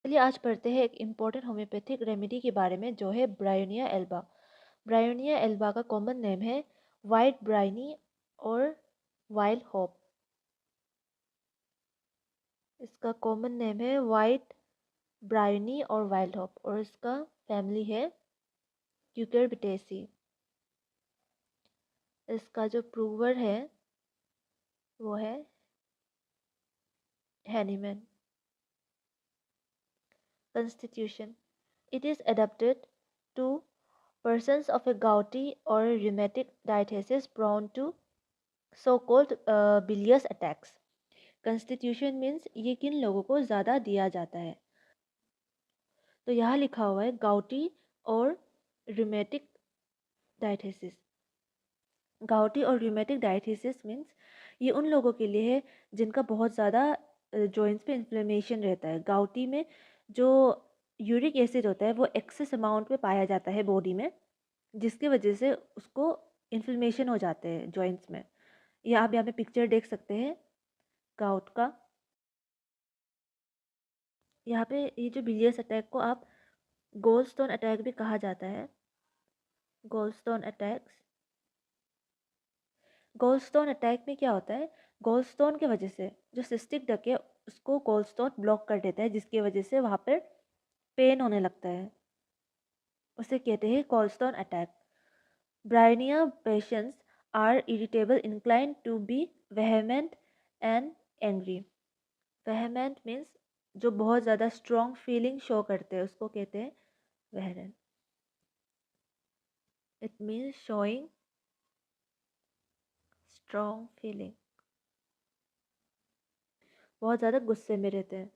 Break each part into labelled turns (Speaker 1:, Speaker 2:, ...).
Speaker 1: चलिए आज पढ़ते हैं एक इम्पॉर्टेंट होम्योपैथिक रेमेडी के बारे में जो है ब्रायोनिया एल्बा। ब्रायोनिया एल्बा का कॉमन नेम है वाइट ब्रायनी और वाइल्ड होप। इसका कॉमन नेम है वाइट ब्रायनी और वाइल्ड होप और इसका फैमिली है क्यूकरबिटेसी। इसका जो प्रूवर है वो है Hahnemann. Constitution. It is adapted to persons of a gouty or rheumatic diathesis prone to so-called bilious attacks. Constitution means ये किन लोगों को ज़्यादा दिया जाता है। तो यहाँ लिखा हुआ है गाउटी और rheumatic diathesis। गाउटी और rheumatic diathesis मीन्स ये उन लोगों के लिए है जिनका बहुत ज़्यादा जॉइंट्स पे इन्फ्लेमेशन रहता है। गाउटी में जो यूरिक एसिड होता है वो एक्सेस अमाउंट में पाया जाता है बॉडी में, जिसकी वजह से उसको इन्फ्लेमेशन हो जाते हैं जॉइंट्स में। या आप यहाँ पे पिक्चर देख सकते हैं गाउट का। यहाँ पे ये जो बिलियस अटैक को आप गोल्डस्टोन अटैक भी कहा जाता है। Goldstone attacks. गोल्डस्टोन अटैक में क्या होता है, गोल्डस्टोन की वजह से जो सिस्टिक डक है उसको गोल्डस्टोन ब्लॉक कर देता है, जिसकी वजह से वहाँ पर पेन होने लगता है। उसे कहते हैं goldstone attack. Bryonia patients are irritable inclined to be vehement and angry. Vehement means जो बहुत ज़्यादा स्ट्रॉन्ग फीलिंग शो करते हैं उसको कहते हैं vehement. It means showing strong feeling, बहुत ज़्यादा गुस्से में रहते हैं।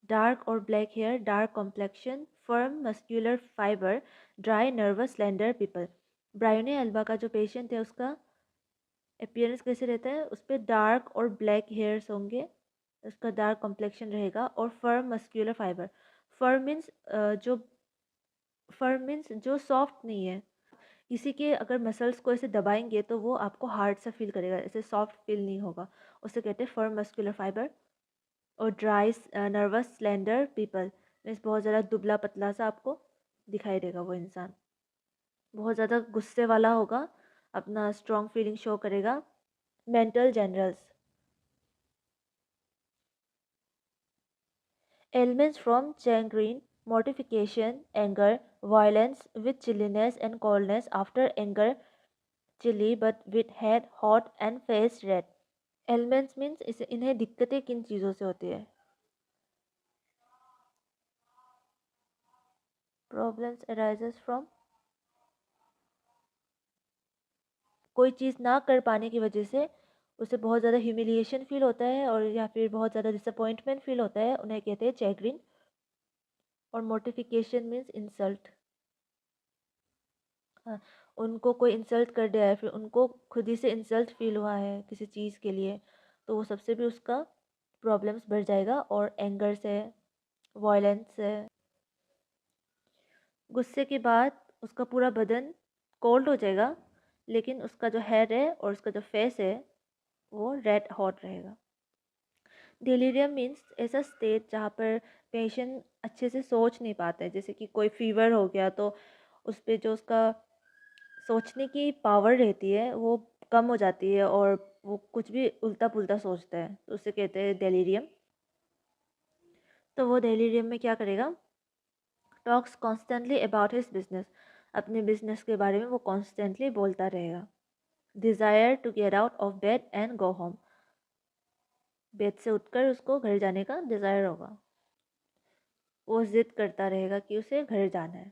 Speaker 1: डार्क और black hair, dark complexion, firm muscular fibre, dry nervous slender people. Bryonia alba का जो पेशेंट है उसका अपीयरेंस कैसे रहता है, उस पर डार्क और ब्लैक हेयर्स होंगे, उसका डार्क कॉम्प्लेक्शन रहेगा और firm muscular fibre. Firm means जो फर्म मीन्स जो सॉफ्ट नहीं है। किसी के अगर मसल्स को ऐसे दबाएंगे तो वो आपको हार्ड सा फील करेगा, ऐसे सॉफ्ट फील नहीं होगा। उसे कहते हैं फर्म मस्कुलर फाइबर। और dry nervous slender people means बहुत ज़्यादा दुबला पतला सा आपको दिखाई देगा वो इंसान, बहुत ज़्यादा गुस्से वाला होगा, अपना स्ट्रॉन्ग फीलिंग शो करेगा। Mental generals. Ailments from gangrene, mortification, anger, violence with chilliness and coldness after anger, chilly but with head hot and face red. Ailments means इसे इन्हें दिक्कतें किन चीज़ों से होती है। Problems arises from कोई चीज़ ना कर पाने की वजह से उसे बहुत ज़्यादा ह्यूमिलिएशन फील होता है और या फिर बहुत ज़्यादा डिसअपॉइंटमेंट फील होता है, उन्हें कहते हैं चैग्रिन। और मोर्टिफिकेशन मीन्स इंसल्ट। हाँ, उनको कोई इंसल्ट कर दिया है, फिर उनको खुद ही से इंसल्ट फील हुआ है किसी चीज़ के लिए, तो वो सबसे भी उसका प्रॉब्लम्स बढ़ जाएगा। और एंगर से, वॉयलेंस से, गुस्से के बाद उसका पूरा बदन कोल्ड हो जाएगा, लेकिन उसका जो हेड है और उसका जो फेस है वो रेड हॉट रहेगा। डिलीरियम मीन्स ऐसा स्टेट जहाँ पर पेशेंट अच्छे से सोच नहीं पाता है, जैसे कि कोई फीवर हो गया तो उस पर जो उसका सोचने की पावर रहती है वो कम हो जाती है और वो कुछ भी उल्टा पुल्टा सोचता है, तो उसे कहते हैं डेलीरियम। तो वो डेलीरियम में क्या करेगा, talks constantly about his business, अपने बिजनेस के बारे में वो कॉन्स्टेंटली बोलता रहेगा। Desire to get out of bed and go home, bed से उठकर उसको घर जाने का डिज़ायर होगा, वो जिद करता रहेगा कि उसे घर जाना है।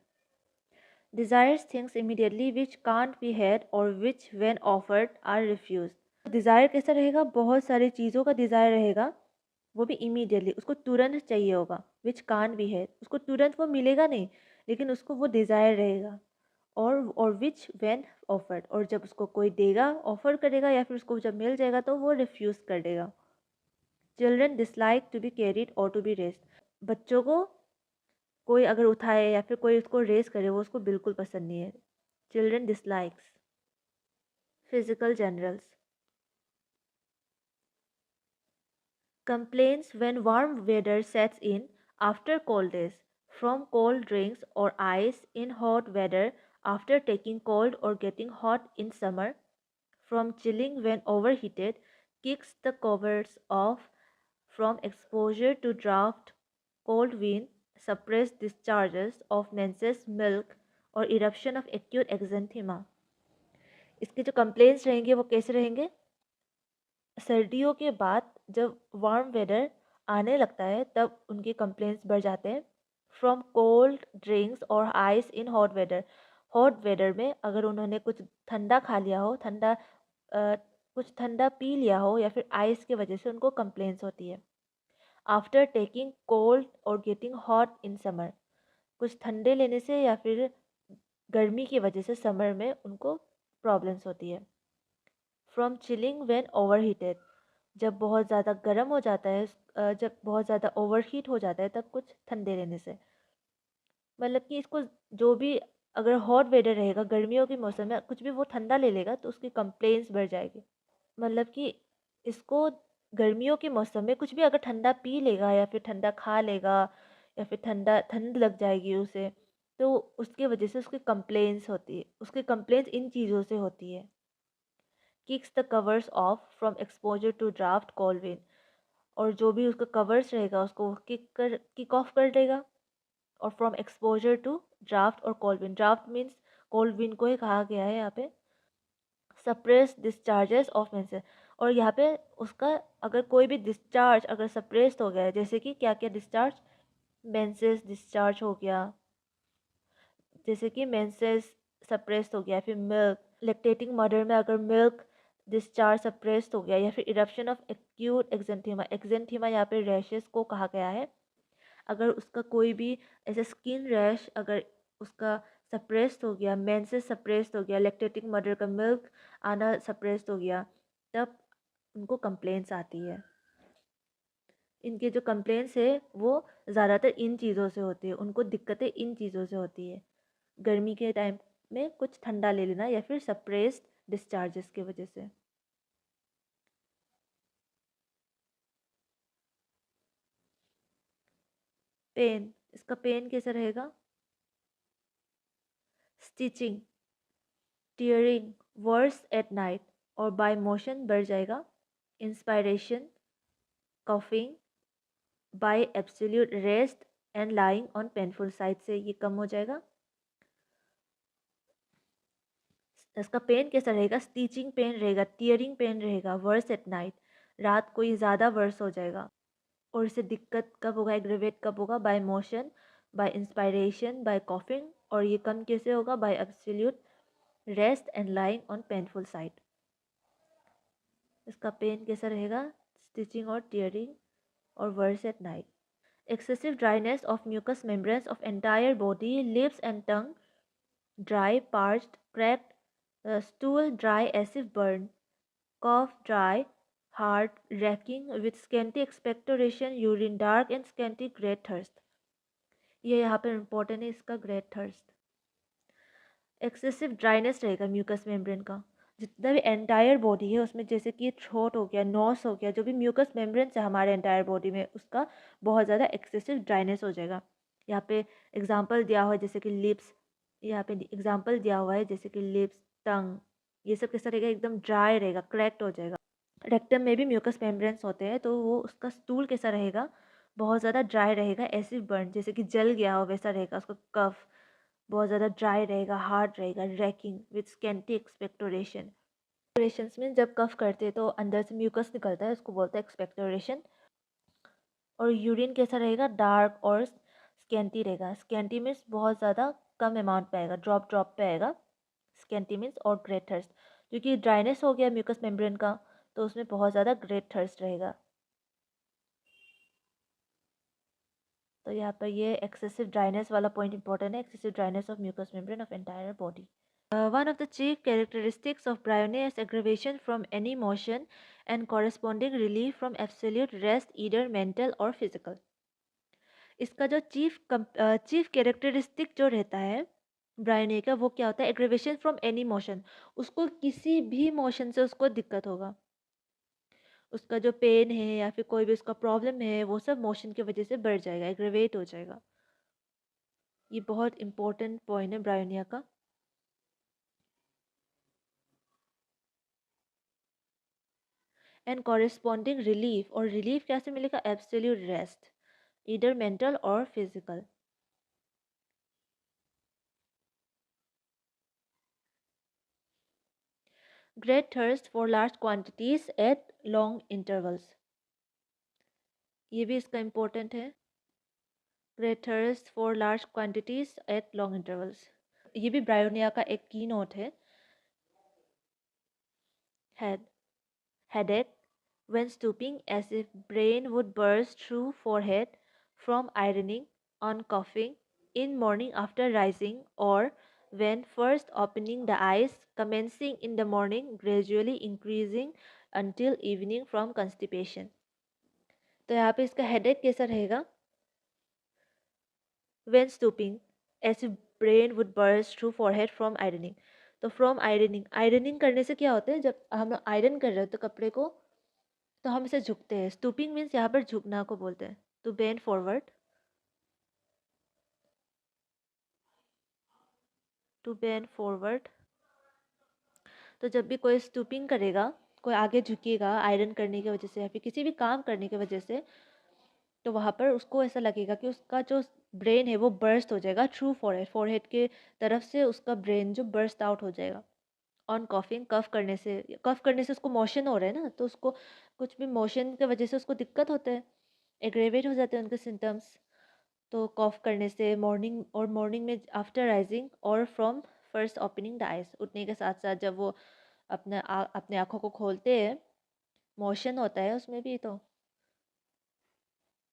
Speaker 1: Desires things immediately which can't be had or which when offered are refused. Desire कैसा रहेगा, बहुत सारी चीज़ों का डिज़ायर रहेगा, वो भी इमीडिएटली, उसको तुरंत चाहिए होगा। विच कान भी है, उसको तुरंत वो मिलेगा नहीं, लेकिन उसको वो डिज़ायर रहेगा। और विच व्हेन ऑफर्ड, और जब उसको कोई देगा, ऑफर करेगा या फिर उसको जब मिल जाएगा तो वो रिफ्यूज़ कर देगा। Children dislike to be carried or to be raised, बच्चों को कोई अगर उठाए या फिर कोई उसको रेस करे वो उसको बिल्कुल पसंद नहीं है। Children dislikes. Physical generals. Complaints when warm weather sets in after cold days, from cold drinks or ice in hot weather after taking cold or getting hot in summer, from chilling when overheated, kicks the covers off, from exposure to draft, cold wind, suppressed discharges of menses milk और eruption of acute exanthema. इसके जो complaints रहेंगे वो कैसे रहेंगे? सर्दियों के बाद जब वार्म वेदर आने लगता है तब उनके कंप्लेंट्स बढ़ जाते हैं। फ्रॉम कोल्ड ड्रिंक्स और आइस इन हॉट वेदर में अगर उन्होंने कुछ ठंडा खा लिया हो, कुछ ठंडा पी लिया हो या फिर आइस की वजह से उनको कंप्लेंट्स होती है। आफ्टर टेकिंग कोल्ड और गेटिंग हॉट इन समर, कुछ ठंडे लेने से या फिर गर्मी की वजह से समर में उनको प्रॉब्लम्स होती है। फ्रॉम चिलिंग व्हेन ओवरहीटेड, जब बहुत ज़्यादा गर्म हो जाता है, जब बहुत ज़्यादा ओवरहीट हो जाता है तब कुछ ठंडे लेने से। मतलब कि इसको जो भी अगर हॉट वेदर रहेगा गर्मियों के मौसम में कुछ भी वो ठंडा ले लेगा तो उसकी कंप्लेंट्स बढ़ जाएगी। मतलब कि इसको गर्मियों के मौसम में कुछ भी अगर ठंडा पी लेगा या फिर ठंडा खा लेगा या फिर ठंड लग जाएगी उसे, तो उसकी वजह से उसकी कंप्लेंट्स होती है। उसकी कंप्लेंट्स इन चीज़ों से होती है। Kicks the covers off from exposure to draft cold wind, और जो भी उसका कवर्स रहेगा उसको किक ऑफ कर देगा। और फ्रॉम एक्सपोजर टू ड्राफ्ट और cold wind, draft means cold wind को ही कहा गया है यहाँ पे। सप्रेस डिस्चार्जेस ऑफ मेंसेस, और यहाँ पे उसका अगर कोई भी डिस्चार्ज अगर सप्रेस्ड हो गया है, जैसे कि क्या क्या डिस्चार्ज, मेंसेस डिस्चार्ज हो गया, जैसे कि मेंसेस सप्रेस्ड हो गया, फिर मिल्क लैक्टेटिंग मदर में अगर मिल्क डिस्चार्ज सप्रेस्ड हो गया, या फिर eruption of acute exanthema, exanthema यहाँ पे रैशेस को कहा गया है। अगर उसका कोई भी ऐसा स्किन रैश अगर उसका सप्रेस्ड हो गया, मेंसेस सप्रेस्ड हो गया, लैक्टेटिंग मदर का मिल्क आना सप्रेस्ड हो गया, तब उनको कंप्लेंट्स आती है। इनके जो कंप्लेंट्स है वो ज़्यादातर इन चीज़ों से होती है, उनको दिक्कतें इन चीज़ों से होती है। गर्मी के टाइम में कुछ ठंडा ले लेना या फिर सप्रेस्ड डिस्चार्जेस की वजह से। पेन, इसका पेन कैसा रहेगा? Stitching, tearing, worse at night और बाय मोशन बढ़ जाएगा। Inspiration, coughing, by absolute rest and lying on painful side से ये कम हो जाएगा। इसका पेन कैसा रहेगा? स्टिचिंग पेन रहेगा, टीयरिंग पेन रहेगा, वर्स एट नाइट, रात को ये ज़्यादा वर्स हो जाएगा। और इसे दिक्कत कब होगा, एग्रेवेट कब होगा? By motion, by inspiration, by coughing, और ये कम कैसे होगा? By absolute rest and lying on painful side. इसका पेन कैसा रहेगा? स्टिचिंग और टीयरिंग और worse at night. Excessive dryness of mucous membranes of entire body, lips and tongue, dry, parched, cracked, stool dry as if burned, cough dry, hard, racking with scanty expectoration, urine dark and scanty great thirst. ये यहाँ पर important है इसका great thirst. Excessive dryness रहेगा mucus membrane का, जितना भी entire body है उसमें, जैसे कि थ्रोट हो गया, नोस हो गया, जो भी म्यूकस मेम्ब्रेन है हमारे एंटायर बॉडी में उसका बहुत ज़्यादा एक्सेसिव ड्राइनेस हो जाएगा। यहाँ पे एग्जांपल दिया हुआ है जैसे कि लिप्स, यहाँ पे एग्जांपल दिया हुआ है जैसे कि लिप्स, टंग, ये सब कैसा रहेगा? एकदम ड्राई रहेगा, क्रैक्ड हो जाएगा। रेक्टम में भी म्यूकस मेम्ब्रेन्स होते हैं तो वो उसका स्टूल कैसा रहेगा? बहुत ज़्यादा ड्राई रहेगा, एसिड बर्न, जैसे कि जल गया हो वैसा रहेगा। उसका कफ बहुत ज़्यादा ड्राई रहेगा, हार्ड रहेगा, रैकिंग विथ स्कैंटी एक्सपेक्टोरेशन। एक्सपेक्टोरेशंस में जब कफ करते हैं तो अंदर से म्यूकस निकलता है, उसको बोलते हैं एक्सपेक्टोरेशन। और यूरिन कैसा रहेगा? डार्क और स्कैंटी रहेगा। स्कैंटी मीन्स बहुत ज़्यादा कम अमाउंट पे आएगा, ड्रॉप ड्रॉप पे आएगा। स्कैंटी मीन्स और ग्रेट थर्स्ट, क्योंकि ड्राइनेस हो गया म्यूकस मेम्ब्रेन का तो उसमें बहुत ज़्यादा ग्रेट थर्स्ट रहेगा। तो यहाँ पर ये एक्सेसिव ड्राइनेस वाला पॉइंट इंपॉर्टेंट है, excessive dryness of mucous membrane of entire body. One of the chief characteristics of bryony is aggravation from any motion and corresponding relief from absolute rest, either mental or physical. इसका जो chief characteristic जो रहता है bryonia का वो क्या होता है, एग्रेवेशन फ्रॉम एनी मोशन, उसको किसी भी मोशन से उसको दिक्कत होगा, उसका जो पेन है या फिर कोई भी उसका प्रॉब्लम है वो सब मोशन की वजह से बढ़ जाएगा, एग्रेवेट हो जाएगा। ये बहुत इंपॉर्टेंट पॉइंट है ब्रायोनिया का। एंड कॉरेस्पॉन्डिंग रिलीफ, और रिलीफ कैसे मिलेगा, एब्सोल्यूट रेस्ट, इधर मेंटल और physical. Great thirst for large quantities at long intervals, ये भी इसका इम्पोर्टेंट है। Great thirst for large quantities at long intervals, ये भी ब्रायोनिया का एक की नोट है। Head headache when stooping as if brain would burst through forehead from ironing, on coughing in morning after rising, or when first opening the eyes, commencing in the morning, gradually increasing until evening from constipation। तो यहाँ पे इसका headache कैसा रहेगा, when stooping as if brain would burst through forehead from ironing। तो from ironing, ironing करने से क्या होता है, जब हम आयरन कर रहे हो तो कपड़े को, तो हम इसे झुकते हैं, स्टूपिंग मीन्स यहाँ पर झुकना को बोलते हैं, to bend forward, to bend forward. तो जब भी कोई स्टूपिंग करेगा, कोई आगे झुकेगा आयरन करने की वजह से या फिर किसी भी काम करने की वजह से, तो वहाँ पर उसको ऐसा लगेगा कि उसका जो ब्रेन है वो बर्स्ट हो जाएगा थ्रू फॉरहेड, फॉरहेड के तरफ से उसका ब्रेन जो बर्स्ट आउट हो जाएगा। ऑन कॉफिंग, कफ करने से उसको मोशन हो रहा है ना, तो उसको कुछ भी मोशन की वजह से उसको दिक्कत होता है, एग्रेवेट हो जाते हैं उनके सिम्टम्स। तो कॉफ करने से, मॉर्निंग में आफ्टर राइजिंग और from first opening the eyes, उठने के साथ साथ जब वो अपने आँखों को खोलते हैं, मोशन होता है उसमें भी,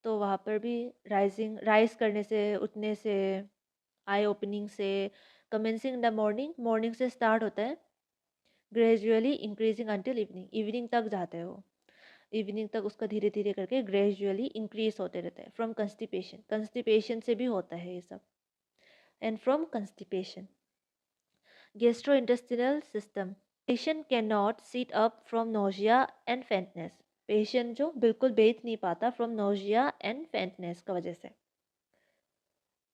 Speaker 1: तो वहाँ पर भी राइज करने से, उठने से, आई ओपनिंग से, कमेंसिंग द मॉर्निंग, मॉर्निंग से स्टार्ट होता है, gradually increasing until evening, evening तक जाते हैं वो, इवनिंग तक उसका धीरे धीरे करके ग्रेजुअली इंक्रीज होते रहता है। फ्रॉम कंस्टिपेशन, कंस्टिपेशन से भी होता है ये सब। And from constipation, gastrointestinal system, patient cannot sit up from nausea and faintness, patient जो बिल्कुल बैठ नहीं पाता फ्रॉम नोजिया एंड फेंटनेस का वजह से।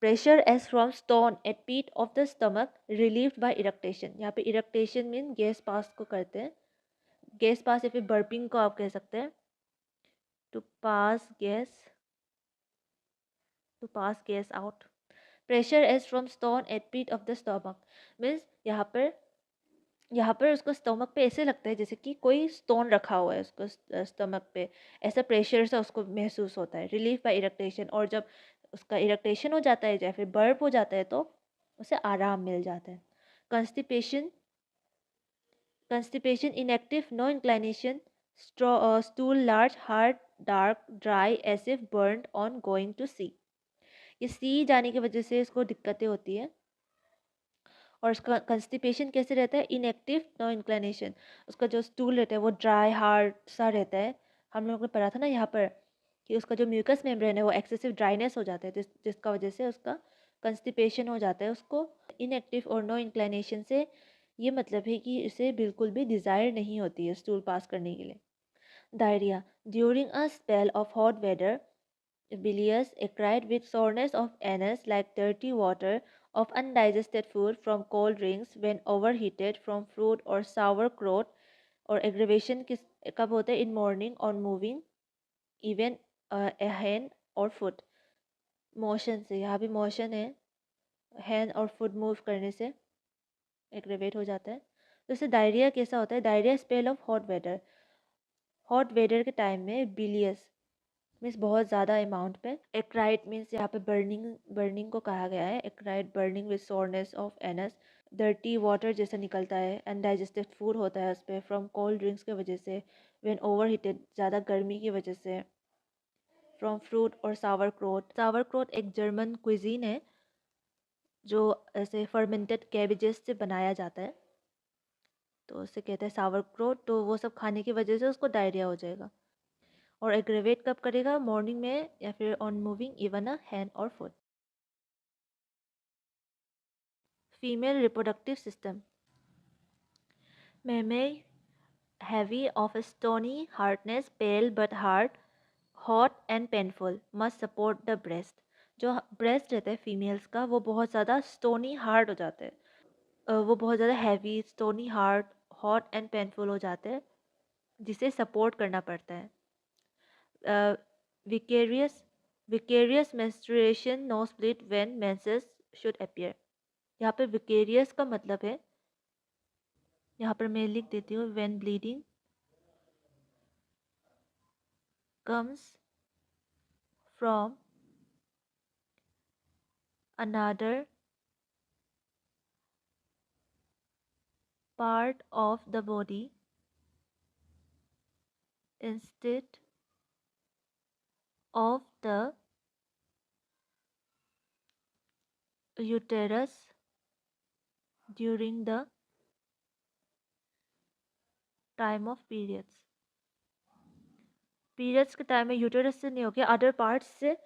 Speaker 1: Pressure as from stone at pit of the stomach relieved by eructation, यहाँ पे इरेक्टेशन मीन गैस पास को करते हैं, गैस पास या फिर बर्पिंग को आप कह सकते हैं, to pass gas, to pass gas out. Pressure as from stone at pit of the stomach means यहाँ पर उसको स्टमक पे ऐसे लगता है जैसे कि कोई स्टोन रखा हुआ है उसको स्टमक पे, ऐसा प्रेशर से उसको महसूस होता है। रिलीफ बाय इरेक्टेशन, और जब उसका इरेक्टेशन हो जाता है या फिर बर्प हो जाता है तो उसे आराम मिल जाता है। Constipation, constipation inactive, no inclination, stool large, hard, dark, dry, as if burnt on going to sea. ये सी जाने की वजह से इसको दिक्कतें होती है। और उसका कंस्टिपेशन कैसे रहता है, इनएक्टिव, नो इंक्लिनेशन, उसका जो स्टूल रहता है वो ड्राई हार्ड सा रहता है। हम लोगों ने पढ़ा था ना यहाँ पर कि उसका जो म्यूकस मेम्ब्रेन है वो एक्सेसिव ड्राइनेस हो जाता है, जिसका वजह से उसका कंस्टिपेशन हो जाता है उसको। इनएक्टिव और नो इंक्लिनेशन से ये मतलब है कि इसे बिल्कुल भी डिज़ायर नहीं होती है स्टूल पास करने के लिए। Diarrhoea during a spell of hot weather, bilious, acrid with soreness of anus like dirty water, of undigested food from cold drinks when overheated from fruit or sauerkraut, और aggravation किस कब होता है, in morning on moving even a hand और foot, motion से, यहाँ भी motion है, हैंड और फुट मूव करने से एग्रेवेट हो जाता है। तो इससे डायरिया कैसा होता है, diarrhoea spell of hot weather, hot weather के टाइम में बिलियस मीन्स बहुत ज़्यादा अमाउंट पे, एक्राइट मीन्स यहाँ पे बर्निंग, बर्निंग को कहा गया है, acrid burning with soreness of anus, dirty water जैसा निकलता है, अनडाइजेस्टेड फूड होता है उस पर फ्रॉम कोल्ड ड्रिंक्स की वजह से, व्हेन ओवर हीटेड ज़्यादा गर्मी की वजह से, फ्रॉम फ्रूट और सावर क्रोट, सावर क्रोट एक जर्मन क्विजीन है जो ऐसे फर्मेंटेड कैबेजेस से बनाया जाता है, तो उसे कहते हैं सावर क्रोट। तो वो सब खाने की वजह से उसको डायरिया हो जाएगा। और एग्रेवेट कब करेगा, मॉर्निंग में या फिर on moving even a hand और foot. Female reproductive system. Mammary, heavy, of a stony hardness, pale but hard, hot and painful, must support the breast. जो ब्रेस्ट रहता है फीमेल्स का वो बहुत ज़्यादा स्टोनी हार्ड हो जाते हैं, वो बहुत ज़्यादा heavy, stony hard, hot and painful हो जाते हैं, जिसे सपोर्ट करना पड़ता है. Vicarious vicarious menstruation, nosebleed when menses should appear. यहाँ पे विकेरियस का मतलब है, यहाँ पर मैं लिख देती हूँ, when bleeding comes from another part of the body instead of the uterus during the time of periods. Periods के टाइम में यूटेरस से नहीं होके अदर पार्ट्स से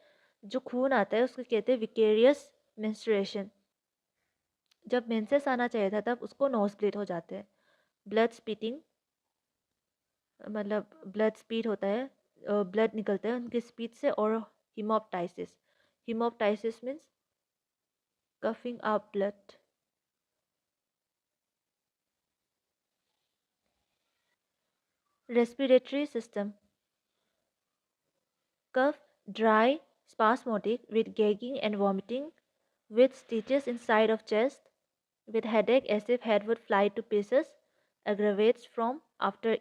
Speaker 1: जो खून आता है उसको कहते हैं विकेरियस मेंस्ट्रुएशन. जब मेंसेस आना चाहिए था तब उसको नोज ब्लीड हो जाते हैं. ब्लड स्पीटिंग मतलब ब्लड स्पीड होता है, ब्लड निकलता है उनके स्पीड से. और haemoptysis. Haemoptysis means coughing up blood. Respiratory system. Cough, dry, spasmodic, with gagging and vomiting, with stitches inside of chest, with headache as if head would fly to pieces, aggravates after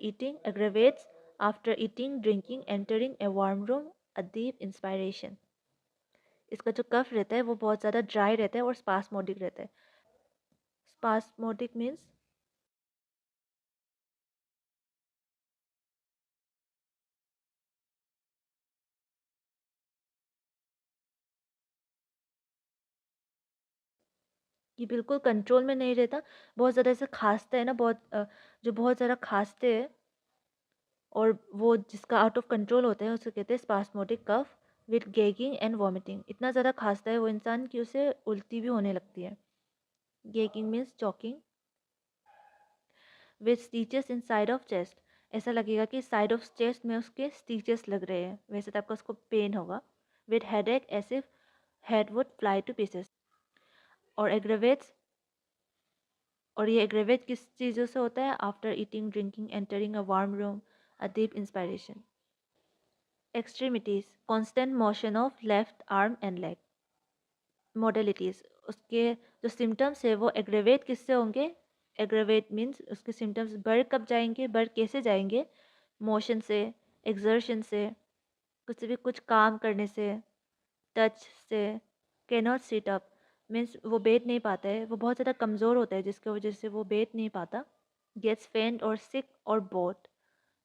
Speaker 1: eating, drinking, entering a warm room, a deep inspiration. इसका जो कफ रहता है वो बहुत ज़्यादा dry रहता है और स्पास्मोडिक रहता है. स्पास्मोडिक मीन्स कि बिल्कुल कंट्रोल में नहीं रहता, बहुत ज़्यादा ऐसे खांसते हैं ना, जो बहुत ज़्यादा खांसते हैं और वो जिसका आउट ऑफ कंट्रोल होता है उसे कहते हैं spasmodic cough with gagging and vomiting. इतना ज़्यादा खांसता है वो इंसान कि उसे उल्टी भी होने लगती है. Gagging means choking. With स्टीचेस in side of chest. ऐसा लगेगा कि साइड ऑफ चेस्ट में उसके स्टीचेस लग रहे हैं, वैसे तो आपका उसको पेन होगा. With headache as if head would fly to pieces. और एग्रेवेट्स, और ये एग्रेवेट किस चीज़ों से होता है? After eating, drinking, entering a warm room, a deep inspiration. Extremities. Constant motion of left arm and leg. Modalities. उसके जो सिम्टम्स है वो एग्रेवेट किससे होंगे? एग्रेवेट मीन्स उसके सिम्टम्स बढ़ कब जाएंगे, बढ़ कैसे जाएंगे? मोशन से, एक्सर्शन से, कुछ काम करने से, टच से. कैनॉट सिट अप मीन्स वो बैठ नहीं पाता है, वो बहुत ज़्यादा कमज़ोर होता है जिसकी वजह से वो बैठ नहीं पाता. गेट्स फेंट और सिक और बोट.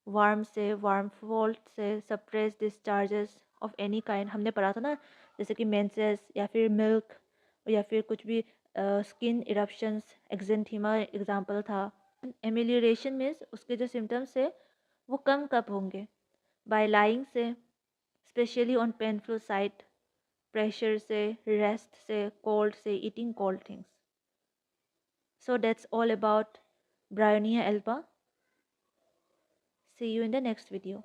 Speaker 1: वार्म से, वार्म फॉल्ट से, suppress discharges of any kind. हमने पढ़ा था ना, जैसे कि मेंसेस या फिर मिल्क या फिर कुछ भी स्किन इरप्शंस, एक्जेंथीमा एग्जाम्पल था. एमिलियरेशन मीन्स उसके जो सिम्टम्स है वो कम कब होंगे? बाय लाइंग से, specially on painful site, pressure से, रेस्ट से, कोल्ड से, eating cold things. So that's all about Bryonia alba. See you in the next video.